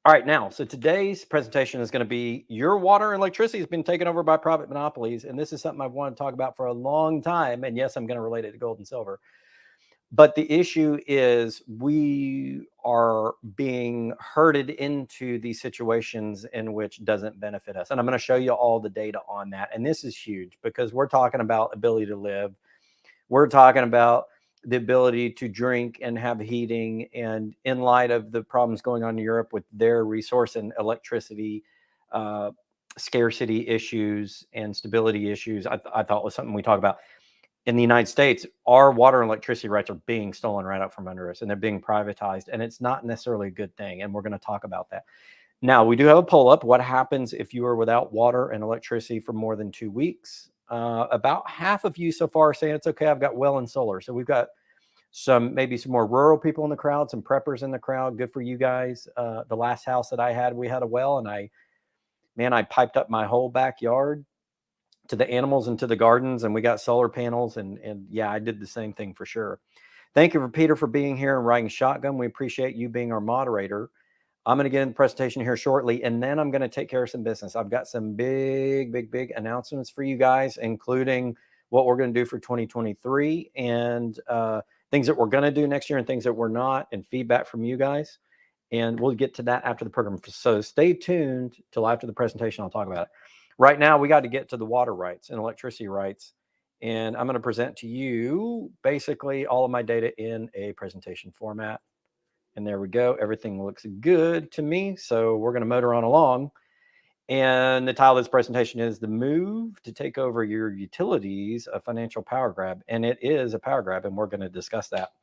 All right, now, so today's presentation is going to be your water and electricity has been taken over by private monopolies. And this is something I've wanted to talk about for a long time. And yes, I'm going to relate it to gold and silver. But the issue is we are being herded into these situations in which doesn't benefit us. And I'm going to show you all the data on that. And this is huge because we're talking about ability to live. We're talking about the ability to drink and have heating. And in light of the problems going on in Europe with their resource and electricity scarcity issues and stability issues, I thought was something we talk about. In the United States, our water and electricity rights are being stolen right out from under us, and they're being privatized, and it's not necessarily a good thing. And we're going to talk about that. Now, we do have a poll up. What happens if you are without water and electricity for more than 2 weeks? About half of you so far are saying it's okay. I've got well and solar. So we've got maybe some more rural people in the crowd, some preppers in the crowd. Good for you guys. The last house that I had, we had a well, and I piped up my whole backyard to the animals and to the gardens, and we got solar panels, and yeah, I did the same thing for sure. Thank you for Peter for being here and riding shotgun. We appreciate you being our moderator. I'm going to get in the presentation here shortly, and then I'm going to take care of some business. I've got some big announcements for you guys, including what we're going to do for 2023 and things that we're going to do next year and things that we're not, and feedback from you guys. And we'll get to that after the program. So stay tuned till after the presentation. I'll talk about it. Right now, we got to get to the water rights and electricity rights. And I'm going to present to you basically all of my data in a presentation format. And there we go. Everything looks good to me. So we're going to motor on along. And the title of this presentation is The Move to Take Over Your Utilities, a Financial Power Grab. And it is a power grab, and we're going to discuss that.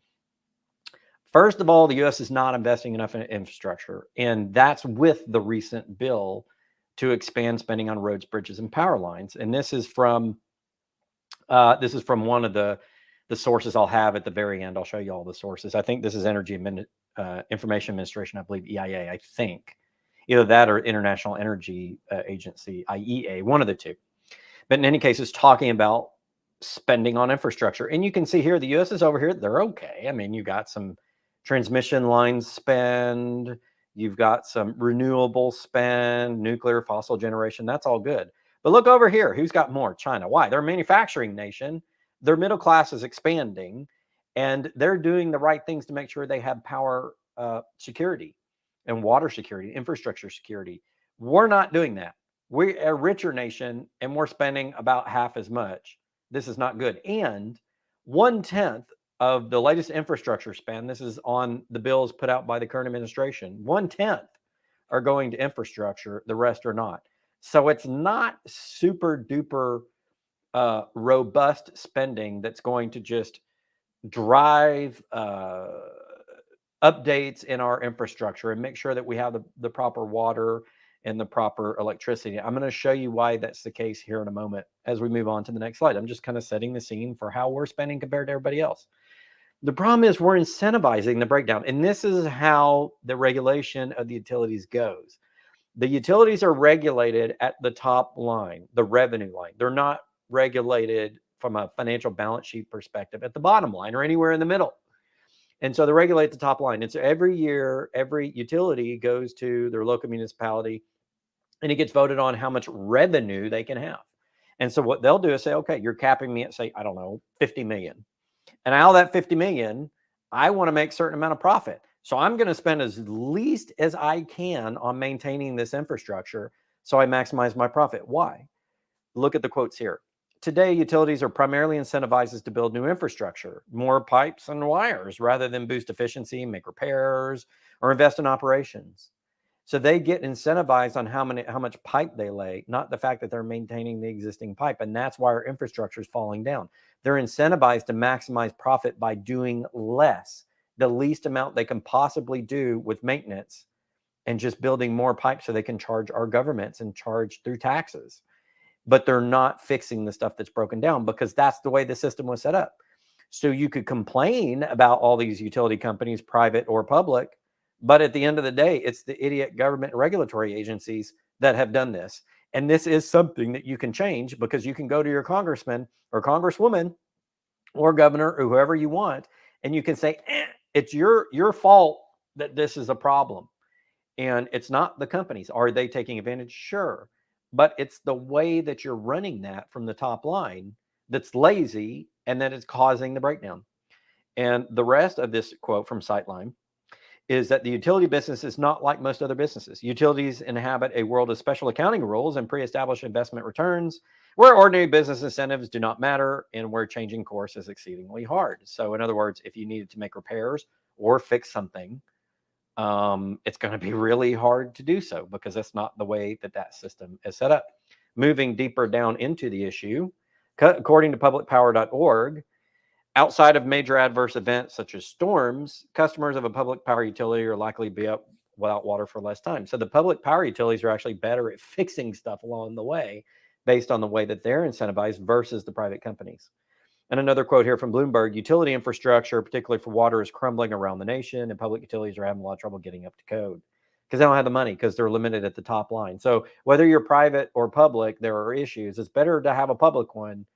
First of all, the U.S. is not investing enough in infrastructure. And that's with the recent bill to expand spending on roads, bridges, and power lines. And this is from one of the sources I'll have at the very end. I'll show you all the sources. I think this is Energy Information Administration, I believe EIA, I think. Either that or International Energy Agency, IEA, one of the two. But in any case, it's talking about spending on infrastructure. And you can see here, the U.S. is over here. They're okay. I mean, you got some transmission lines spend. You've got some renewable spend, nuclear, fossil generation. That's all good. But look over here. Who's got more? China. Why? They're a manufacturing nation. Their middle class is expanding, and they're doing the right things to make sure they have power security and water security, infrastructure security. We're not doing that. We're a richer nation, and we're spending about half as much. This is not good. And 1/10 of the latest infrastructure spend, this is on the bills put out by the current administration, 1/10 are going to infrastructure, the rest are not. So it's not super duper robust spending that's going to just drive updates in our infrastructure and make sure that we have the proper water and the proper electricity. I'm going to show you why that's the case here in a moment as we move on to the next slide. I'm just kind of setting the scene for how we're spending compared to everybody else. The problem is we're incentivizing the breakdown, and this is how the regulation of the utilities goes. The utilities are regulated at the top line, the revenue line. They're not regulated from a financial balance sheet perspective at the bottom line or anywhere in the middle. And so they regulate the top line. And so every year, every utility goes to their local municipality, and it gets voted on how much revenue they can have. And so what they'll do is say, okay, you're capping me at, say, I don't know, 50 million. And out of that 50 million, I want to make a certain amount of profit. So I'm going to spend as least as I can on maintaining this infrastructure so I maximize my profit. Why? Look at the quotes here. Today, utilities are primarily incentivized to build new infrastructure, more pipes and wires, rather than boost efficiency, make repairs, or invest in operations. So they get incentivized on how much pipe they lay, not the fact that they're maintaining the existing pipe. And that's why our infrastructure is falling down. They're incentivized to maximize profit by doing less, the least amount they can possibly do with maintenance, and just building more pipes so they can charge our governments and charge through taxes. But they're not fixing the stuff that's broken down because that's the way the system was set up. So you could complain about all these utility companies, private or public, but at the end of the day, it's the idiot government regulatory agencies that have done this. And this is something that you can change because you can go to your congressman or congresswoman or governor or whoever you want, and you can say, it's your fault that this is a problem. And it's not the companies. Are they taking advantage? Sure. But it's the way that you're running that from the top line that's lazy and that is causing the breakdown. And the rest of this quote from Sightline is that the utility business is not like most other businesses. Utilities inhabit a world of special accounting rules and pre-established investment returns where ordinary business incentives do not matter and where changing course is exceedingly hard. So in other words, if you needed to make repairs or fix something, it's going to be really hard to do so because that's not the way that that system is set up. Moving deeper down into the issue, according to publicpower.org, outside of major adverse events such as storms, customers of a public power utility are likely to be up without water for less time. So the public power utilities are actually better at fixing stuff along the way based on the way that they're incentivized versus the private companies. And another quote here from Bloomberg, utility infrastructure, particularly for water, is crumbling around the nation, and public utilities are having a lot of trouble getting up to code because they don't have the money because they're limited at the top line. So whether you're private or public, there are issues. It's better to have a public one,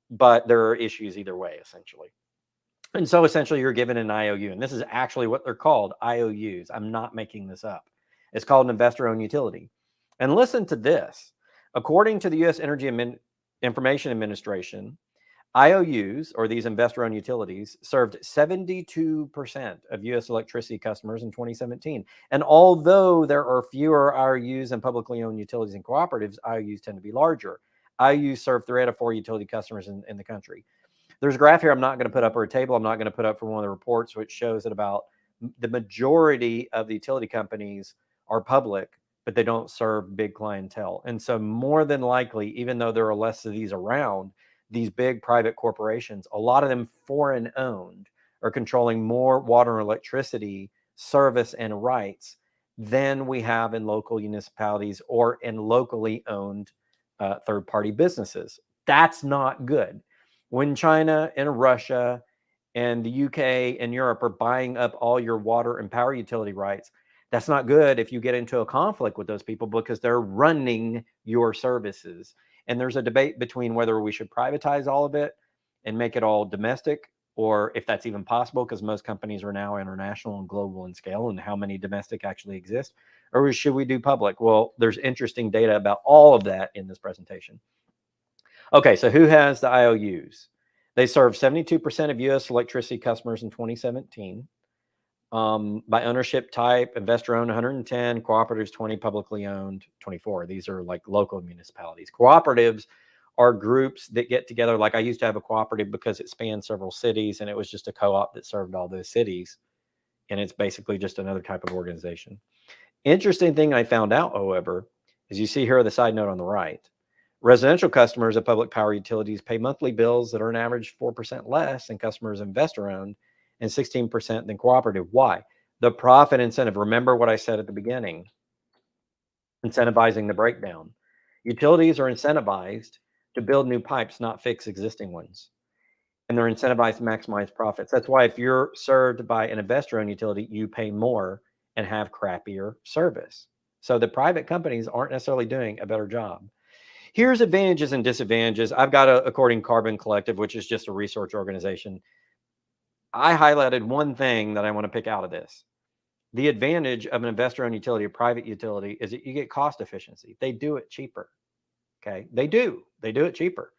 but there are issues either way, essentially. And so essentially you're given an IOU, and this is actually what they're called, IOUs. I'm not making this up. It's called an investor-owned utility. And listen to this. According to the U.S. Energy Information Administration, IOUs, or these investor-owned utilities, served 72% of U.S. electricity customers in 2017. And although there are fewer IOUs and publicly owned utilities and cooperatives, IOUs tend to be larger. IOUs serve 3 out of 4 utility customers in the country. There's a graph here I'm not going to put up, or a table I'm not going to put up for one of the reports, which shows that about the majority of the utility companies are public, but they don't serve big clientele. And so more than likely, even though there are less of these around, these big private corporations, a lot of them foreign owned, are controlling more water and electricity service and rights than we have in local municipalities or in locally owned third-party businesses. That's not good. When China and Russia and the UK and Europe are buying up all your water and power utility rights, that's not good if you get into a conflict with those people because they're running your services. And there's a debate between whether we should privatize all of it and make it all domestic, or if that's even possible, because most companies are now international and global in scale, and how many domestic actually exist, or should we do public? Well, there's interesting data about all of that in this presentation. Okay, so who has the IOUs? They served 72% of U.S. electricity customers in 2017. By ownership type, investor-owned 110, cooperatives 20, publicly owned 24. These are like local municipalities. Cooperatives are groups that get together. Like I used to have a cooperative because it spanned several cities, and it was just a co-op that served all those cities. And it's basically just another type of organization. Interesting thing I found out, however, is you see here the side note on the right. Residential customers of public power utilities pay monthly bills that are on average 4% less than customers investor-owned and 16% than cooperative. Why? The profit incentive. Remember what I said at the beginning, incentivizing the breakdown. Utilities are incentivized to build new pipes, not fix existing ones. And they're incentivized to maximize profits. That's why if you're served by an investor-owned utility, you pay more and have crappier service. So the private companies aren't necessarily doing a better job. Here's advantages and disadvantages. I've got according Carbon Collective, which is just a research organization. I highlighted one thing that I want to pick out of this. The advantage of an investor-owned utility, a private utility, is that you get cost efficiency. They do it cheaper. Okay, they do it cheaper.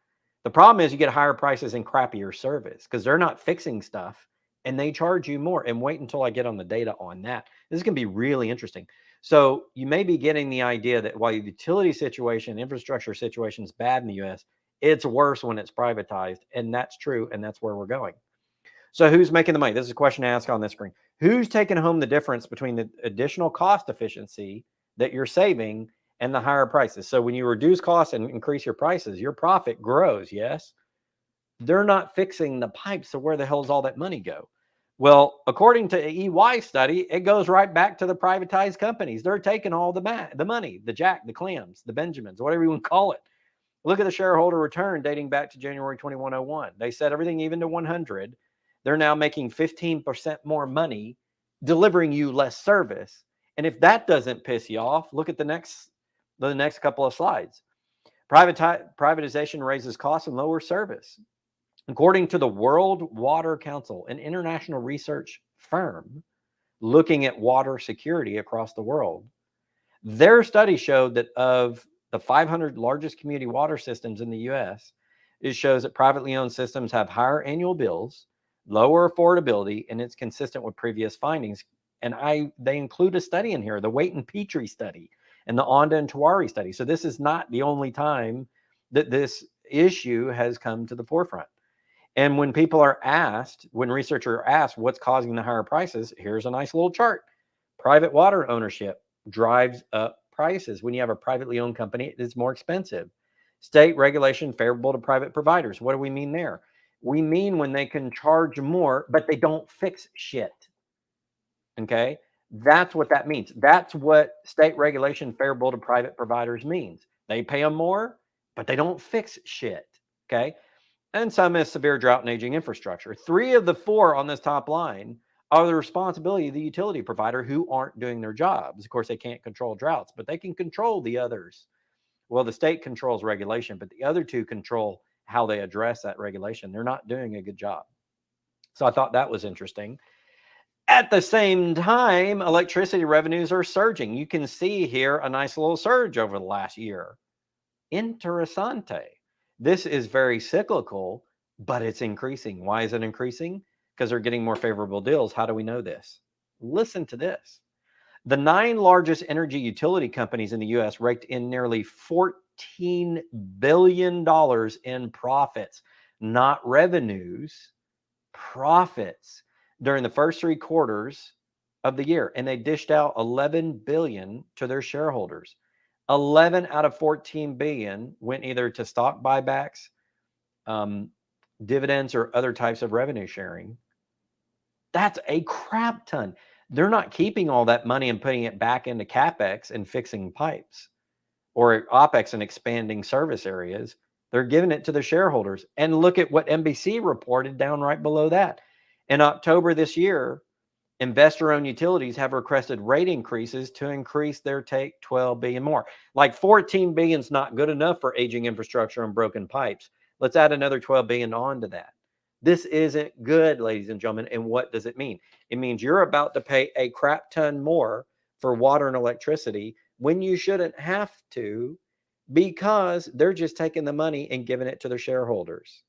The problem is you get higher prices and crappier service because they're not fixing stuff and they charge you more. And wait until I get on the data on that. This is going to be really interesting. So you may be getting the idea that while the utility situation, infrastructure situation is bad in the US, it's worse when it's privatized. And that's true. And that's where we're going. So who's making the money? This is a question to ask on this screen. Who's taking home the difference between the additional cost efficiency that you're saving and the higher prices? So when you reduce costs and increase your prices, your profit grows, yes? They're not fixing the pipes, so where the hell does all that money go? Well, according to an EY study, it goes right back to the privatized companies. They're taking all the money, the Jack, the Clams, the Benjamins, whatever you want to call it. Look at the shareholder return dating back to January 2101. They set everything even to 100. They're now making 15% more money, delivering you less service. And if that doesn't piss you off, look at the next couple of slides. Privatization raises costs and lowers service. According to the World Water Council, an international research firm, looking at water security across the world. Their study showed that of the 500 largest community water systems in the US, it shows that privately owned systems have higher annual bills, lower affordability, and it's consistent with previous findings. And they include a study in here, the Waite and Petrie study and the Onda and Tewari study. So this is not the only time that this issue has come to the forefront. And when people are asked, when researchers are asked what's causing the higher prices, here's a nice little chart. Private water ownership drives up prices. When you have a privately owned company, it is more expensive. State regulation favorable to private providers. What do we mean there? We mean when they can charge more, but they don't fix shit. Okay? That's what that means. That's what state regulation favorable to private providers means. They pay them more, but they don't fix shit. Okay? And some is severe drought and aging infrastructure. 3 of the 4 on this top line are the responsibility of the utility provider who aren't doing their jobs. Of course, they can't control droughts, but they can control the others. Well, the state controls regulation, but the other 2 control how they address that regulation. They're not doing a good job. So I thought that was interesting. At the same time, electricity revenues are surging. You can see here a nice little surge over the last year. Interessante. This is very cyclical, but it's increasing. Why is it increasing? Because they're getting more favorable deals. How do we know this? Listen to this. The 9 largest energy utility companies in the US raked in nearly $14 billion in profits, not revenues, profits during the first 3 quarters of the year. And they dished out $11 billion to their shareholders. 11 out of 14 billion went either to stock buybacks, dividends, or other types of revenue sharing. That's a crap ton. They're not keeping all that money and putting it back into CapEx and fixing pipes or OpEx and expanding service areas. They're giving it to the shareholders. And look at what NBC reported down right below that. In October this year, investor-owned utilities have requested rate increases to increase their take 12 billion more. Like 14 billion is not good enough for aging infrastructure and broken pipes. Let's add another 12 billion onto that. This isn't good, ladies and gentlemen. And what does it mean? It means you're about to pay a crap ton more for water and electricity when you shouldn't have to, because they're just taking the money and giving it to their shareholders.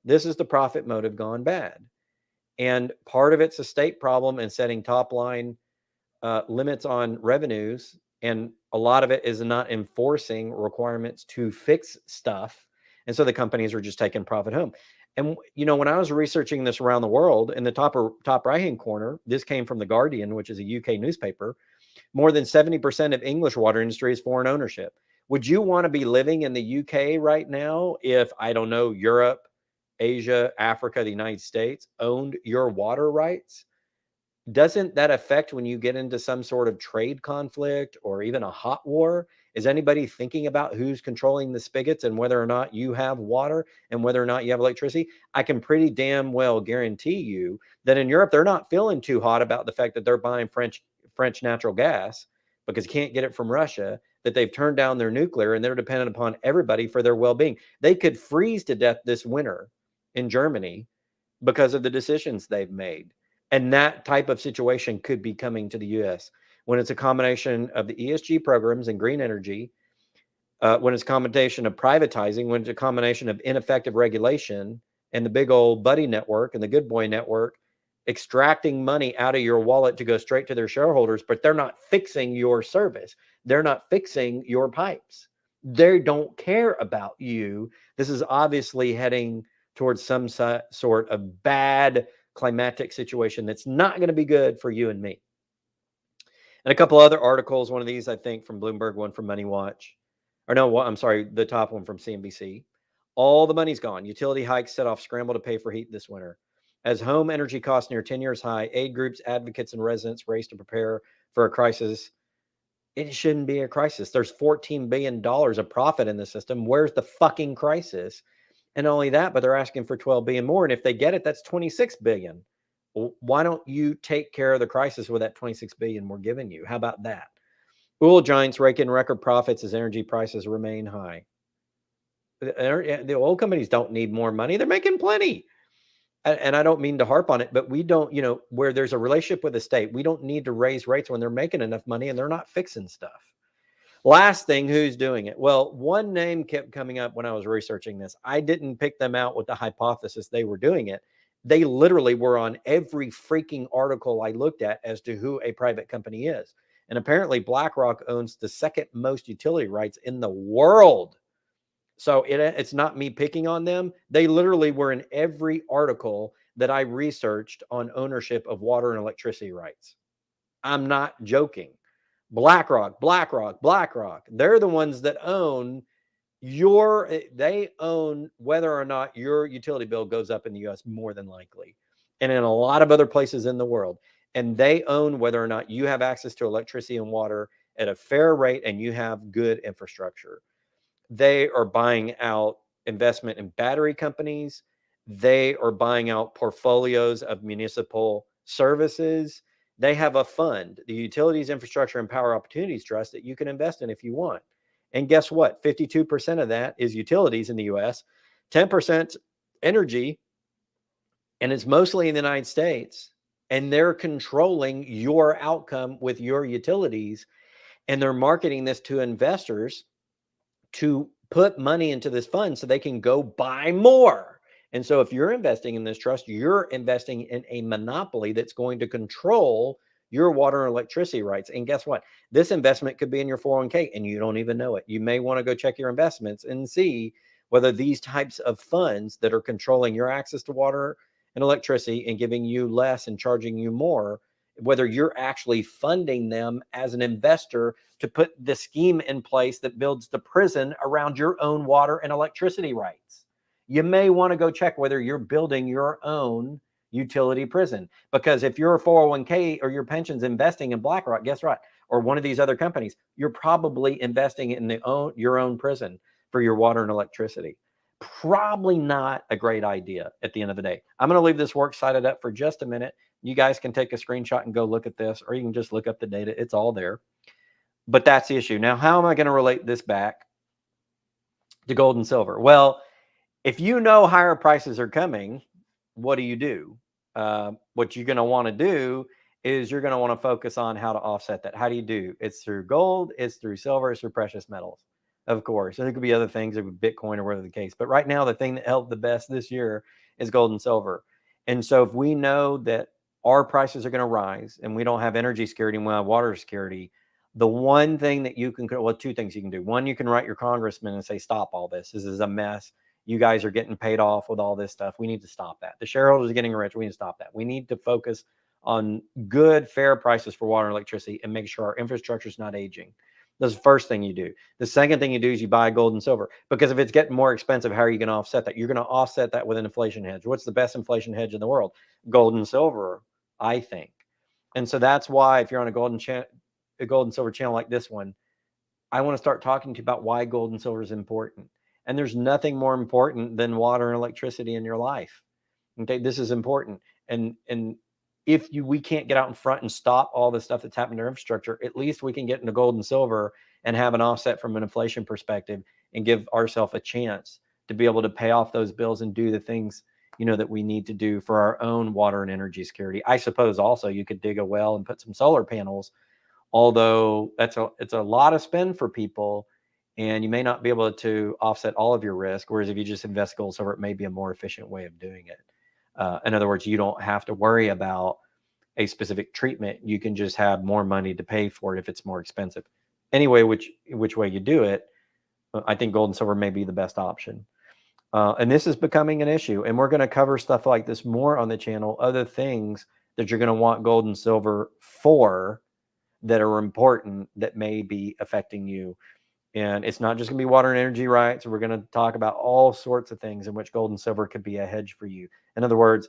This is the profit motive gone bad. And part of it's a state problem in setting top line limits on revenues. And a lot of it is not enforcing requirements to fix stuff. And so the companies are just taking profit home. And, you know, when I was researching this around the world, in the top right-hand corner, this came from The Guardian, which is a UK newspaper. More than 70% of English water industry is foreign ownership. Would you want to be living in the UK right now if, I don't know, Europe, Asia, Africa, the United States owned your water rights? Doesn't that affect when you get into some sort of trade conflict or even a hot war? Is anybody thinking about who's controlling the spigots and whether or not you have water and whether or not you have electricity? I can pretty damn well guarantee you that in Europe, they're not feeling too hot about the fact that they're buying French natural gas because you can't get it from Russia, that they've turned down their nuclear and they're dependent upon everybody for their well-being. They could freeze to death this winter in Germany because of the decisions they've made. And that type of situation could be coming to the US when it's a combination of the ESG programs and green energy, when it's a combination of privatizing, when it's a combination of ineffective regulation and the big old buddy network and the good boy network extracting money out of your wallet to go straight to their shareholders, but they're not fixing your service. They're not fixing your pipes. They don't care about you. This is obviously heading towards some sort of bad climatic situation that's not going to be good for you and me. And a couple other articles, one of these, I think, from Bloomberg, one from Money Watch. Or no, I'm sorry, the top one from CNBC. All the money's gone. Utility hikes set off scramble to pay for heat this winter. As home energy costs near 10 years high, aid groups, advocates, and residents race to prepare for a crisis. It shouldn't be a crisis. There's $14 billion of profit in the system. Where's the fucking crisis? And not only that, but they're asking for 12 billion more. And if they get it, that's 26 billion. Well, why don't you take care of the crisis with that 26 billion we're giving you? How about that? Oil giants rake in record profits as energy prices remain high. The oil companies don't need more money. They're making plenty. and I don't mean to harp on it, but we don't, where there's a relationship with the state, we don't need to raise rates when they're making enough money and they're not fixing stuff. Last thing, who's doing it? Well, one name kept coming up when I was researching this. I didn't pick them out with the hypothesis they were doing it. They literally were on every freaking article I looked at as to who a private company is. And apparently BlackRock owns the second most utility rights in the world. So it's not me picking on them. They literally were in every article that I researched on ownership of water and electricity rights. I'm not joking. BlackRock. They're the ones that own they own whether or not your utility bill goes up in the US more than likely, and in a lot of other places in the world. And they own whether or not you have access to electricity and water at a fair rate and you have good infrastructure. They are buying out investment in battery companies. They are buying out portfolios of municipal services. They have a fund, the Utilities Infrastructure and Power Opportunities Trust, that you can invest in if you want. And guess what? 52% of that is utilities in the US, 10% energy, and it's mostly in the United States. And they're controlling your outcome with your utilities. And they're marketing this to investors to put money into this fund so they can go buy more. And so if you're investing in this trust, you're investing in a monopoly that's going to control your water and electricity rights. And guess what? This investment could be in your 401k and you don't even know it. You may want to go check your investments and see whether these types of funds that are controlling your access to water and electricity and giving you less and charging you more, whether you're actually funding them as an investor to put the scheme in place that builds the prison around your own water and electricity rights. You may want to go check whether you're building your own utility prison, because if your 401k or your pension's investing in BlackRock, guess what? Or one of these other companies, you're probably investing in your own prison for your water and electricity. Probably not a great idea at the end of the day. I'm going to leave this works cited up for just a minute. You guys can take a screenshot and go look at this, or you can just look up the data. It's all there. But that's the issue. Now, how am I going to relate this back to gold and silver? Well, if you know higher prices are coming, what do? What you're going to want to do is you're going to want to focus on how to offset that. How do you do? It's through gold, it's through silver, it's through precious metals, of course. And there could be other things, like Bitcoin or whatever the case. But right now, the thing that helped the best this year is gold and silver. And so if we know that our prices are going to rise and we don't have energy security and we have water security, the one thing that you can, well, two things you can do. One, you can write your congressman and say, stop all this. This is a mess. You guys are getting paid off with all this stuff. We need to stop that. The shareholders are getting rich. We need to stop that. We need to focus on good, fair prices for water and electricity and make sure our infrastructure is not aging. That's the first thing you do. The second thing you do is you buy gold and silver, because if it's getting more expensive, how are you going to offset that? You're going to offset that with an inflation hedge. What's the best inflation hedge in the world? Gold and silver, I think. And so that's why if you're on a gold and silver channel like this one, I want to start talking to you about why gold and silver is important. And there's nothing more important than water and electricity in your life. Okay, this is important. And if we can't get out in front and stop all the stuff that's happening to our infrastructure, at least we can get into gold and silver and have an offset from an inflation perspective and give ourselves a chance to be able to pay off those bills and do the things, that we need to do for our own water and energy security. I suppose also you could dig a well and put some solar panels, although it's a lot of spend for people, and you may not be able to offset all of your risk. Whereas if you just invest gold silver, it may be a more efficient way of doing it. In other words, you don't have to worry about a specific treatment. You can just have more money to pay for it if it's more expensive. Anyway, which way you do it, I think gold and silver may be the best option. And this is becoming an issue. And we're going to cover stuff like this more on the channel, other things that you're going to want gold and silver for that are important that may be affecting you. And it's not just going to be water and energy rights. We're going to talk about all sorts of things in which gold and silver could be a hedge for you. In other words,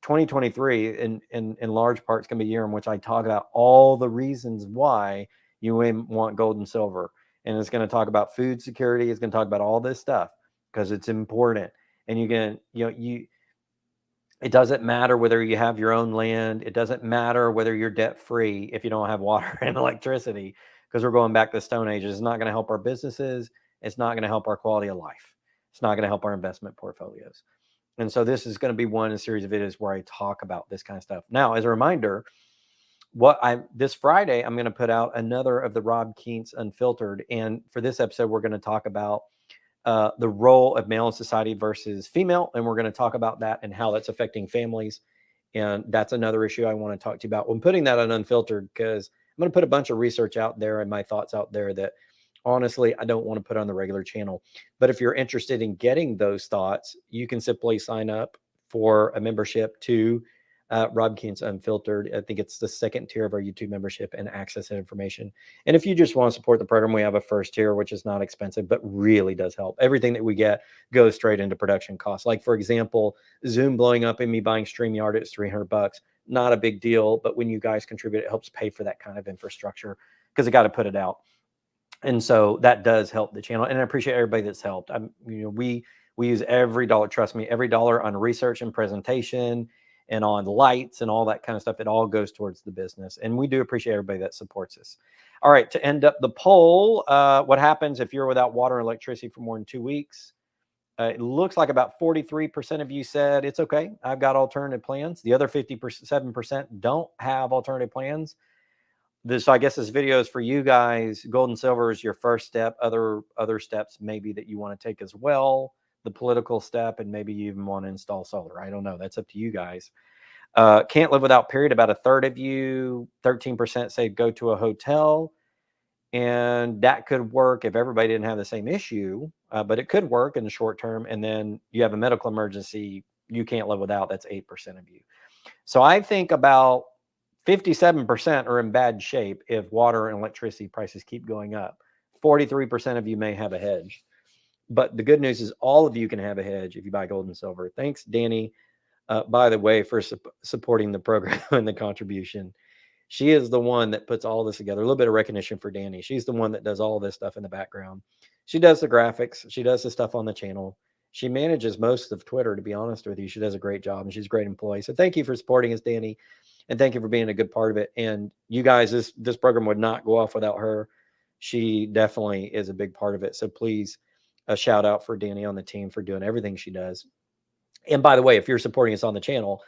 2023 in large part is going to be a year in which I talk about all the reasons why you want gold and silver. And it's going to talk about food security. It's going to talk about all this stuff because it's important. And it doesn't matter whether you have your own land. It doesn't matter whether you're debt free if you don't have water and electricity, because we're going back to the Stone Age. It's not going to help our businesses. It's not going to help our quality of life. It's not going to help our investment portfolios. And so this is going to be one in a series of videos where I talk about this kind of stuff. Now, as a reminder, this Friday, I'm going to put out another of the 𝙎𝙀𝙍𝘾𝙄𝙊𝙍 Unfiltered. And for this episode, we're going to talk about the role of male in society versus female. And we're going to talk about that and how that's affecting families. And that's another issue I want to talk to you about when putting that on Unfiltered, because I'm going to put a bunch of research out there and my thoughts out there that honestly, I don't want to put on the regular channel. But if you're interested in getting those thoughts, you can simply sign up for a membership to 𝙎𝙀𝙍𝘾𝙄𝙊𝙍 Unfiltered. I think it's the second tier of our YouTube membership, and access that information. And if you just want to support the program, we have a first tier, which is not expensive, but really does help. Everything that we get goes straight into production costs. Like, for example, Zoom blowing up and me buying StreamYard at $300, not a big deal. But when you guys contribute, it helps pay for that kind of infrastructure, because I got to put it out. And so that does help the channel. And I appreciate everybody that's helped. We use every dollar, trust me, every dollar on research and presentation and on lights and all that kind of stuff. It all goes towards the business. And we do appreciate everybody that supports us. All right, to end up the poll, what happens if you're without water and electricity for more than 2 weeks? It looks like about 43% of you said it's okay, I've got alternative plans. The other 57% don't have alternative plans. So I guess this video is for you guys. Gold and silver is your first step. Other steps maybe that you want to take as well. The political step, and maybe you even want to install solar. I don't know. That's up to you guys. Can't live without, period. About a third of you, 13% say go to a hotel. And that could work if everybody didn't have the same issue, but it could work in the short term. And then you have a medical emergency you can't live without. That's 8% of you. So I think about 57% are in bad shape if water and electricity prices keep going up. 43% of you may have a hedge. But the good news is all of you can have a hedge if you buy gold and silver. Thanks, Danny, by the way, for supporting the program and the contribution. She is the one that puts all this together. A little bit of recognition for Danny. She's the one that does all this stuff in the background. She does the graphics. She does the stuff on the channel. She manages most of Twitter, to be honest with you. She does a great job, and she's a great employee. So thank you for supporting us, Danny, and thank you for being a good part of it. And you guys, this program would not go off without her. She definitely is a big part of it. So please, a shout out for Danny on the team for doing everything she does. And by the way, if you're supporting us on the channel,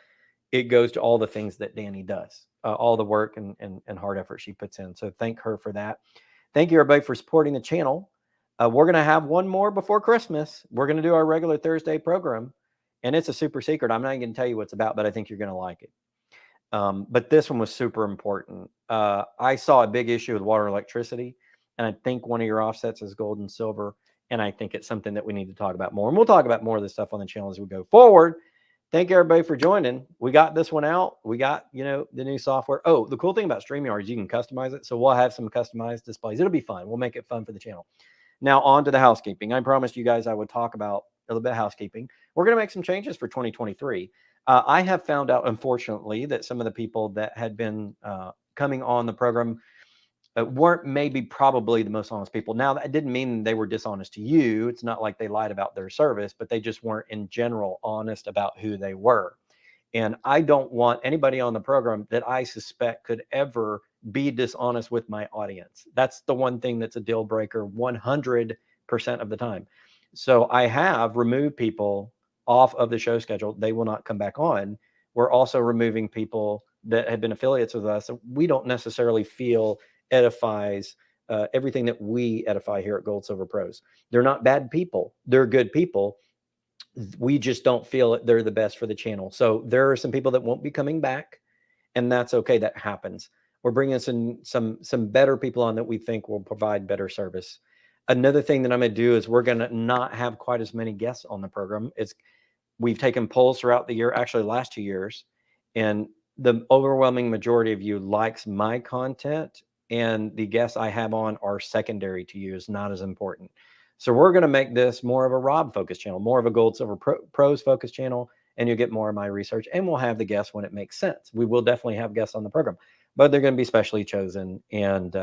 it goes to all the things that Danny does, all the work and hard effort she puts in. So thank her for that. Thank you, everybody, for supporting the channel. We're going to have one more before Christmas. We're going to do our regular Thursday program, and it's a super secret. I'm not going to tell you what it's about, but I think you're going to like it. But this one was super important. I saw a big issue with water and electricity, and I think one of your offsets is gold and silver, and I think it's something that we need to talk about more. And we'll talk about more of this stuff on the channel as we go forward. Thank you, everybody, for joining. We got this one out. We got, the new software. Oh, the cool thing about StreamYard is you can customize it. So we'll have some customized displays. It'll be fun. We'll make it fun for the channel. Now on to the housekeeping. I promised you guys I would talk about a little bit of housekeeping. We're going to make some changes for 2023. I have found out, unfortunately, that some of the people that had been coming on the program weren't probably the most honest people. Now, that didn't mean they were dishonest to you. It's not like they lied about their service, but they just weren't in general honest about who they were. And I don't want anybody on the program that I suspect could ever be dishonest with my audience. That's the one thing that's a deal breaker 100% of the time. So I have removed people off of the show schedule. They will not come back on. We're also removing people that have been affiliates with us. We don't necessarily feel edifies everything that we edify here at Gold Silver Pros. They're not bad people. They're good people. We just don't feel that they're the best for the channel. So there are some people that won't be coming back, and that's okay. That happens. We're bringing some better people on that we think will provide better service. Another thing that I'm going to do is we're going to not have quite as many guests on the program. We've taken polls throughout the year, actually last 2 years, and the overwhelming majority of you likes my content, and the guests I have on are secondary to you, is not as important. So we're going to make this more of a Rob focus channel, more of a Gold Silver Pros focus channel, and you'll get more of my research, and we'll have the guests when it makes sense. We will definitely have guests on the program, but they're going to be specially chosen, and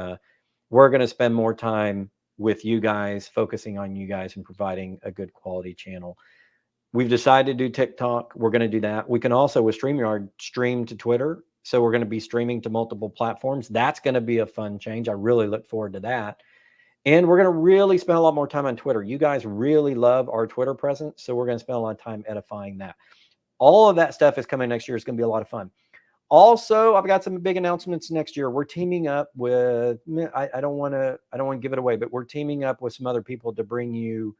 we're going to spend more time with you guys, focusing on you guys and providing a good quality channel. We've decided to do TikTok. We're going to do that. We can also, with StreamYard, stream to Twitter. So we're going to be streaming to multiple platforms. That's going to be a fun change. I really look forward to that. And we're going to really spend a lot more time on Twitter. You guys really love our Twitter presence, so we're going to spend a lot of time edifying that. All of that stuff is coming next year. It's going to be a lot of fun. Also, I've got some big announcements next year. We're teaming up with, I don't want to give it away, but we're teaming up with some other people to bring you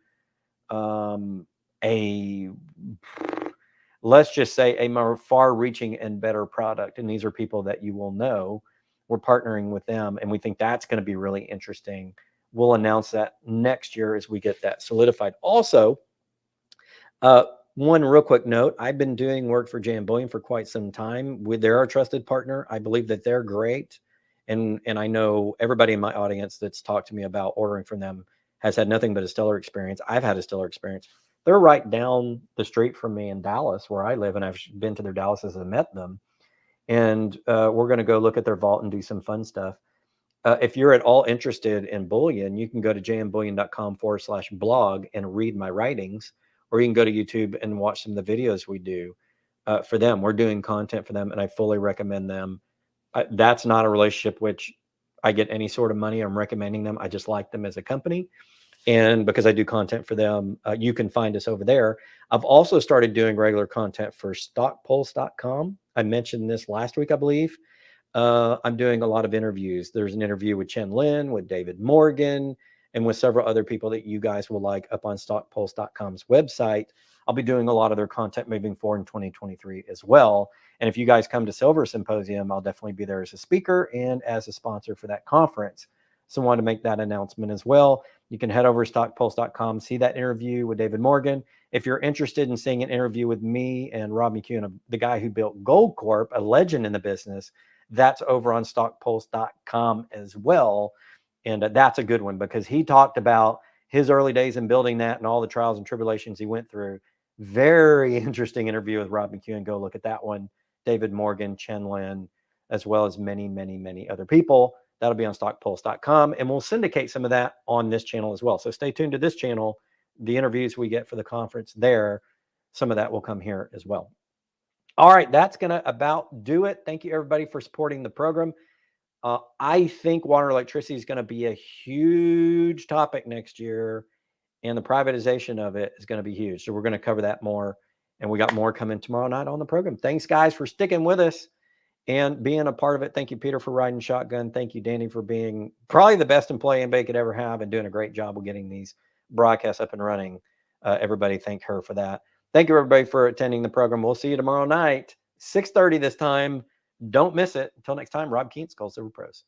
let's just say a more far-reaching and better product. And these are people that you will know. We're partnering with them, and we think that's going to be really interesting. We'll announce that next year as we get that solidified. Also, one real quick note, I've been doing work for JM Bullion for quite some time. They're our trusted partner. I believe that they're great. And I know everybody in my audience that's talked to me about ordering from them has had nothing but a stellar experience. I've had a stellar experience. They're right down the street from me in Dallas, where I live, and I've been to their Dallases and met them. And we're going to go look at their vault and do some fun stuff. If you're at all interested in bullion, you can go to jmbullion.com/blog and read my writings, or you can go to YouTube and watch some of the videos we do for them. We're doing content for them, and I fully recommend them. That's not a relationship which I get any sort of money. I'm recommending them. I just like them as a company. And because I do content for them, you can find us over there. I've also started doing regular content for stockpulse.com. I mentioned this last week, I believe. I'm doing a lot of interviews. There's an interview with Chen Lin, with David Morgan, and with several other people that you guys will like up on stockpulse.com's website. I'll be doing a lot of their content moving forward in 2023 as well. And if you guys come to Silver Symposium, I'll definitely be there as a speaker and as a sponsor for that conference. So I wanted to make that announcement as well. You can head over to stockpulse.com, see that interview with David Morgan. If you're interested in seeing an interview with me and Rob McEwen, the guy who built Gold Corp, a legend in the business, that's over on stockpulse.com as well. And that's a good one because he talked about his early days in building that and all the trials and tribulations he went through. Very interesting interview with Rob McEwen. Go look at that one. David Morgan, Chen Lin, as well as many, many, many other people. That'll be on stockpulse.com. And we'll syndicate some of that on this channel as well. So stay tuned to this channel. The interviews we get for the conference there, some of that will come here as well. All right, that's going to about do it. Thank you, everybody, for supporting the program. I think water electricity is going to be a huge topic next year, and the privatization of it is going to be huge. So we're going to cover that more, and we got more coming tomorrow night on the program. Thanks, guys, for sticking with us and being a part of it. Thank you, Peter, for riding shotgun. Thank you, Danny, for being probably the best employee anybody could ever have and doing a great job of getting these broadcasts up and running. Everybody thank her for that. Thank you, everybody, for attending the program. We'll see you tomorrow night, 6:30 this time. Don't miss it. Until next time, Rob Kientz, Gold Silver Pros.